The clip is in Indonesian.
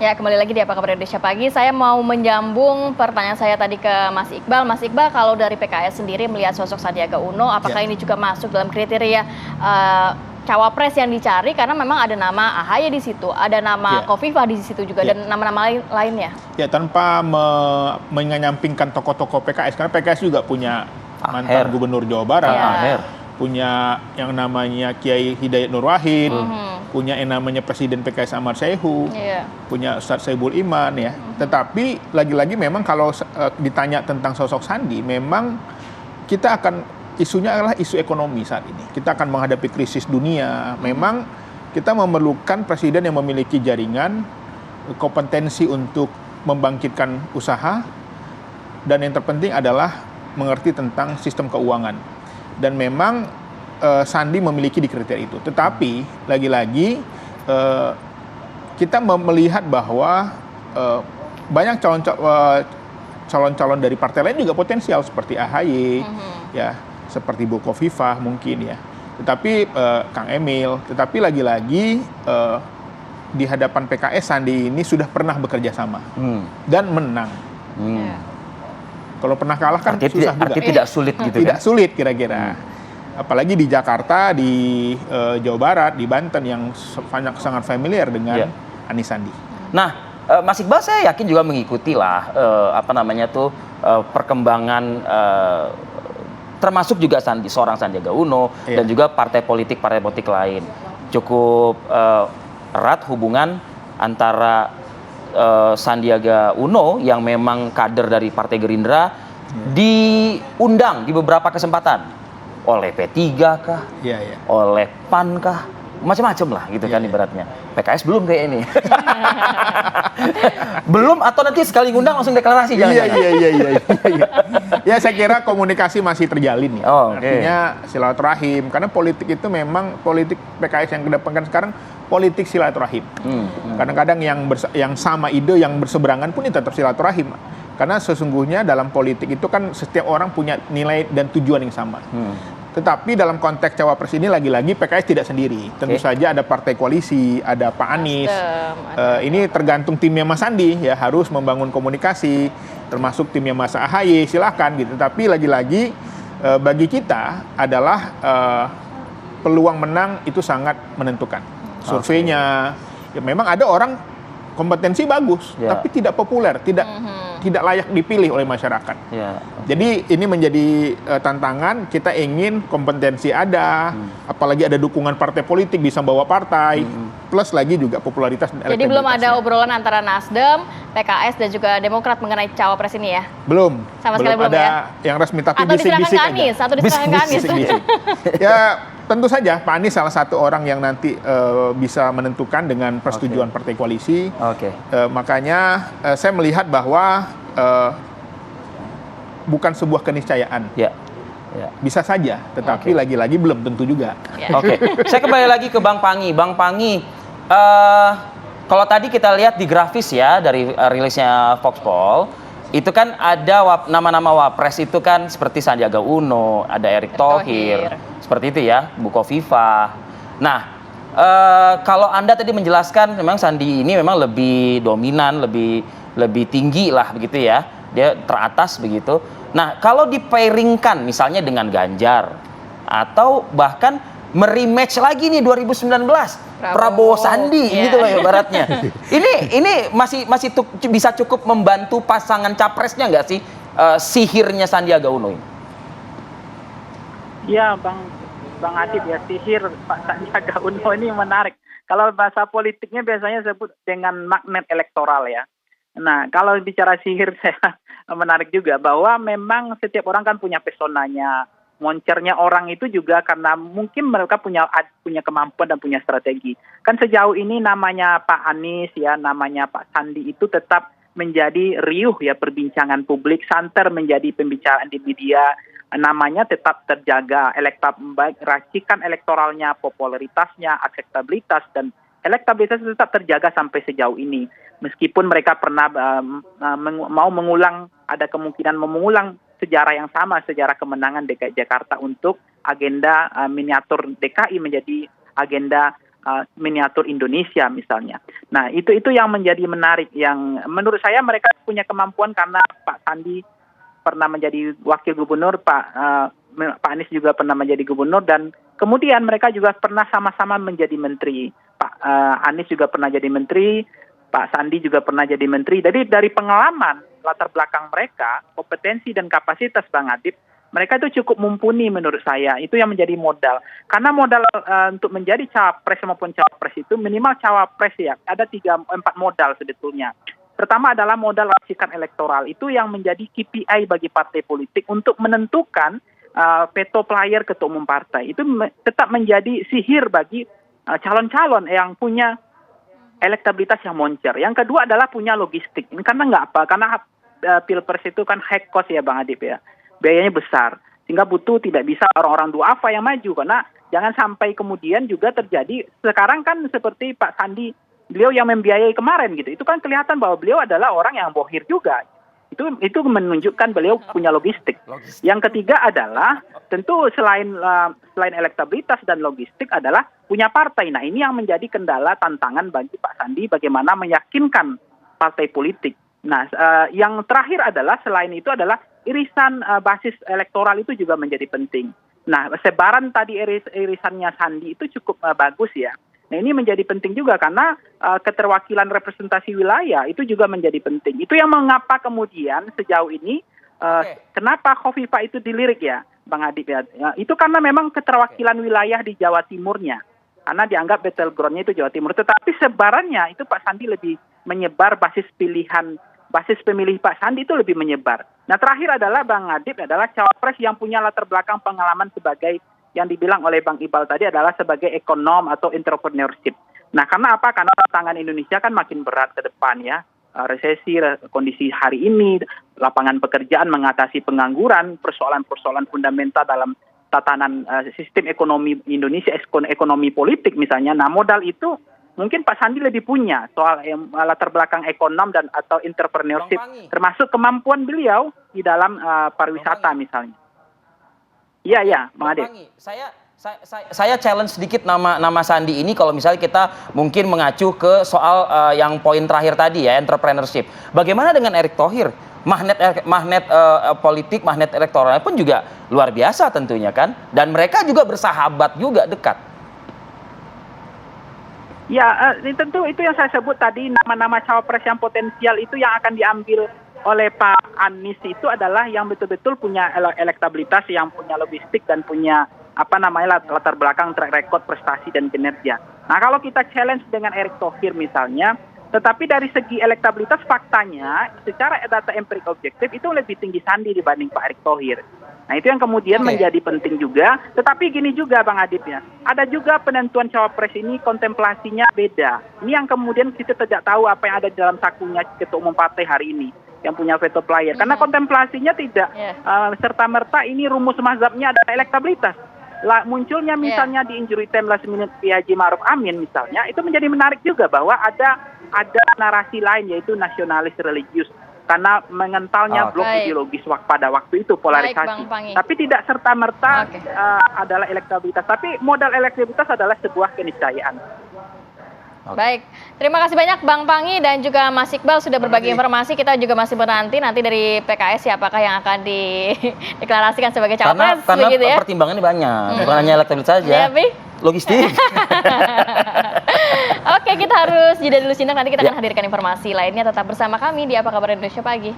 Ya, kembali lagi di Apa Kabar Indonesia Pagi. Saya mau menyambung pertanyaan saya tadi ke Mas Iqbal. Mas Iqbal, kalau dari PKS sendiri melihat sosok Sandiaga Uno, apakah ini juga masuk dalam kriteria cawapres yang dicari? Karena memang ada nama AHY di situ, ada nama Khofifah di situ juga, dan nama-nama lainnya. Ya, tanpa menyampingkan tokoh-tokoh PKS, karena PKS juga punya mantan gubernur Jawa Barat, punya yang namanya Kiai Hidayat Nur Wahid, punya yang namanya Presiden PKS Ahmad Saihu, punya Ustadz Soebul Iman ya. Tetapi lagi-lagi memang kalau ditanya tentang sosok Sandi, memang kita akan isunya adalah isu ekonomi saat ini. Kita akan menghadapi krisis dunia. Memang kita memerlukan presiden yang memiliki jaringan, kompetensi untuk membangkitkan usaha, dan yang terpenting adalah mengerti tentang sistem keuangan. Dan memang Sandi memiliki di kriteria itu. Tetapi lagi-lagi kita melihat bahwa banyak calon-calon dari partai lain juga potensial seperti AHY, ya, seperti Bu Khofifah mungkin ya. Tetapi Kang Emil, tetapi lagi-lagi di hadapan PKS Sandi ini sudah pernah bekerja sama dan menang. Kalau pernah kalah kan susah juga. Tidak sulit gitu. Tidak sulit kira-kira. Apalagi di Jakarta, di Jawa Barat, di Banten yang sangat familiar dengan Anies Sandi. Nah, Mas Iqbal saya yakin juga mengikuti lah perkembangan termasuk juga seorang Sandiaga Uno dan juga partai politik lain. Cukup erat hubungan antara Sandiaga Uno yang memang kader dari Partai Gerindra diundang di beberapa kesempatan oleh P3 kah, oleh PAN kah, macam-macam lah gitu kan ibaratnya. PKS belum kayak ini. Belum atau nanti sekali ngundang langsung deklarasi jangan-jangan. Ya, saya kira komunikasi masih terjalin ya. Artinya silaturahim, karena politik itu memang politik PKS yang kedepankan sekarang politik silaturahim. Kadang-kadang yang sama ide, yang berseberangan pun itu tetap silaturahim. Karena sesungguhnya dalam politik itu kan setiap orang punya nilai dan tujuan yang sama. Tetapi dalam konteks cawapres ini lagi-lagi PKS tidak sendiri. Tentu saja ada partai koalisi, ada Pak Anies. Ini tergantung timnya Mas Sandi ya, harus membangun komunikasi, termasuk timnya Mas AHY, silakan gitu. Tapi lagi-lagi bagi kita adalah peluang menang itu sangat menentukan. Surveinya, ya memang ada orang kompetensi bagus, tapi tidak populer, tidak layak dipilih oleh masyarakat. Jadi ini menjadi tantangan. Kita ingin kompetensi ada, apalagi ada dukungan partai politik bisa bawa partai, plus lagi juga popularitas dan elektabilitas. Jadi belum ada obrolan antara Nasdem, PKS dan juga Demokrat mengenai cawapres ini ya? Belum. Sama sekali belum ada yang resmi, tapi bisik-bisik aja. Atau diserahkan ke Anies. Ya tentu saja Pak Anies salah satu orang yang nanti bisa menentukan dengan persetujuan partai koalisi. Makanya saya melihat bahwa bukan sebuah keniscayaan. Bisa saja, tetapi lagi-lagi belum tentu juga. Saya kembali lagi ke Bang Panggi. Bang Panggi, kalau tadi kita lihat di grafis ya dari rilisnya Foxpol, itu kan ada nama-nama wapres itu kan seperti Sandiaga Uno, ada Erick Thohir, seperti itu ya, Bu Khofifah. Nah, kalau Anda tadi menjelaskan memang Sandi ini memang lebih dominan, lebih tinggi lah begitu ya, dia teratas begitu. Nah, kalau dipairingkan misalnya dengan Ganjar atau bahkan merematch lagi nih 2019 Prabowo Sandi gitu loh ibaratnya. Ini masih bisa cukup membantu pasangan capresnya nggak sih sihirnya Sandiaga Uno ini? Ya, Bang Adib ya, sihir Pak Sandiaga Uno ini menarik. Kalau bahasa politiknya biasanya sebut dengan magnet elektoral ya. Nah, kalau bicara sihir saya menarik juga bahwa memang setiap orang kan punya pesonanya. Moncernya orang itu juga karena mungkin mereka punya kemampuan dan punya strategi. Kan sejauh ini namanya Pak Anies ya, namanya Pak Sandi itu tetap menjadi riuh ya perbincangan publik, santer menjadi pembicaraan di media. Namanya tetap terjaga, racikan elektoralnya, popularitasnya, akseptabilitas dan elektabilitas tetap terjaga sampai sejauh ini. Meskipun mereka pernah mau mengulang, ada kemungkinan mengulang sejarah yang sama, sejarah kemenangan DKI Jakarta untuk agenda miniatur DKI menjadi agenda miniatur Indonesia misalnya. Nah, itu yang menjadi menarik, yang menurut saya mereka punya kemampuan karena Pak Sandi pernah menjadi wakil gubernur, Pak Anies juga pernah menjadi gubernur, dan kemudian mereka juga pernah sama-sama menjadi menteri. Pak Anies juga pernah jadi menteri, Pak Sandi juga pernah jadi menteri. Jadi dari pengalaman latar belakang mereka, kompetensi dan kapasitas Bang Adib, mereka itu cukup mumpuni menurut saya. Itu yang menjadi modal. Karena modal untuk menjadi cawapres maupun cawapres itu minimal cawapres ya. Ada 3-4 modal sebetulnya. Pertama adalah modal racikan elektoral. Itu yang menjadi KPI bagi partai politik untuk menentukan veto player ketua umum partai. Itu tetap menjadi sihir bagi calon-calon yang punya elektabilitas yang moncer. Yang kedua adalah punya logistik. Ini karena nggak apa? Karena pilpres itu kan high cost ya Bang Adib ya. Biayanya besar, sehingga butuh tidak bisa orang-orang duafa yang maju, karena jangan sampai kemudian juga terjadi sekarang kan seperti Pak Sandi, beliau yang membiayai kemarin gitu, itu kan kelihatan bahwa beliau adalah orang yang bohir juga. Itu menunjukkan beliau punya logistik. Yang ketiga adalah tentu selain elektabilitas dan logistik adalah punya partai. Nah, ini yang menjadi kendala tantangan bagi Pak Sandi bagaimana meyakinkan partai politik. Nah, yang terakhir adalah selain itu adalah irisan basis elektoral itu juga menjadi penting. Nah, sebaran tadi irisannya Sandi itu cukup bagus ya. Nah, ini menjadi penting juga karena keterwakilan representasi wilayah itu juga menjadi penting. Itu yang mengapa kemudian sejauh ini kenapa Khofifah itu dilirik ya, Bang Adib ya. Itu karena memang keterwakilan wilayah di Jawa Timurnya. Karena dianggap battleground-nya itu Jawa Timur. Tetapi sebarannya itu Pak Sandi lebih menyebar basis pemilih Pak Sandi itu lebih menyebar. Nah, terakhir adalah Bang Adib adalah cawapres yang punya latar belakang pengalaman sebagai yang dibilang oleh Bang Iqbal tadi adalah sebagai ekonom atau entrepreneurship. Nah, karena apa? Karena tantangan Indonesia kan makin berat ke depan ya. Resesi, kondisi hari ini, lapangan pekerjaan, mengatasi pengangguran, persoalan-persoalan fundamental dalam tatanan sistem ekonomi Indonesia, ekonomi politik misalnya. Nah, modal itu mungkin Pak Sandi lebih punya soal latar belakang ekonom dan atau entrepreneurship, termasuk kemampuan beliau di dalam pariwisata misalnya. Iya, Bang Ade. Saya challenge sedikit nama Sandi ini kalau misalnya kita mungkin mengacu ke soal yang poin terakhir tadi ya, entrepreneurship. Bagaimana dengan Erick Thohir? Magnet politik, magnet elektoral pun juga luar biasa tentunya kan, dan mereka juga bersahabat juga dekat. Ya, tentu itu yang saya sebut tadi, nama-nama cawapres yang potensial itu yang akan diambil oleh Pak Anies itu adalah yang betul-betul punya elektabilitas, yang punya logistik dan punya latar belakang track record prestasi dan kinerja. Nah, kalau kita challenge dengan Erick Thohir misalnya, tetapi dari segi elektabilitas faktanya secara data empirik objektif itu lebih tinggi Sandi dibanding Pak Erick Thohir. Nah, itu yang kemudian menjadi penting juga. Tetapi gini juga Bang Adib ya, ada juga penentuan cawapres ini kontemplasinya beda. Ini yang kemudian kita tidak tahu apa yang ada di dalam sakunya ketua umum partai hari ini yang punya veto player. Karena kontemplasinya tidak serta-merta ini rumus mazhabnya adalah elektabilitas. Munculnya misalnya di injury time last minute Haji Ma'ruf Amin misalnya, itu menjadi menarik juga bahwa ada narasi lain yaitu nasionalis religius. Karena mengentalnya blok ideologis pada waktu itu polarisasi. Tapi tidak serta-merta adalah elektabilitas. Tapi modal elektabilitas adalah sebuah keniscayaan. Baik, terima kasih banyak Bang Panggi dan juga Mas Iqbal sudah berbagi informasi. Kita juga masih menanti nanti dari PKS siapakah yang akan dideklarasikan sebagai cawapres. Karena ya? pertimbangannya banyak, bukan hanya elektabilitas saja, logistik. Oke, kita harus jeda dulu Sindak, nanti kita akan hadirkan informasi lainnya. Tetap bersama kami di Apa Kabar Indonesia Pagi.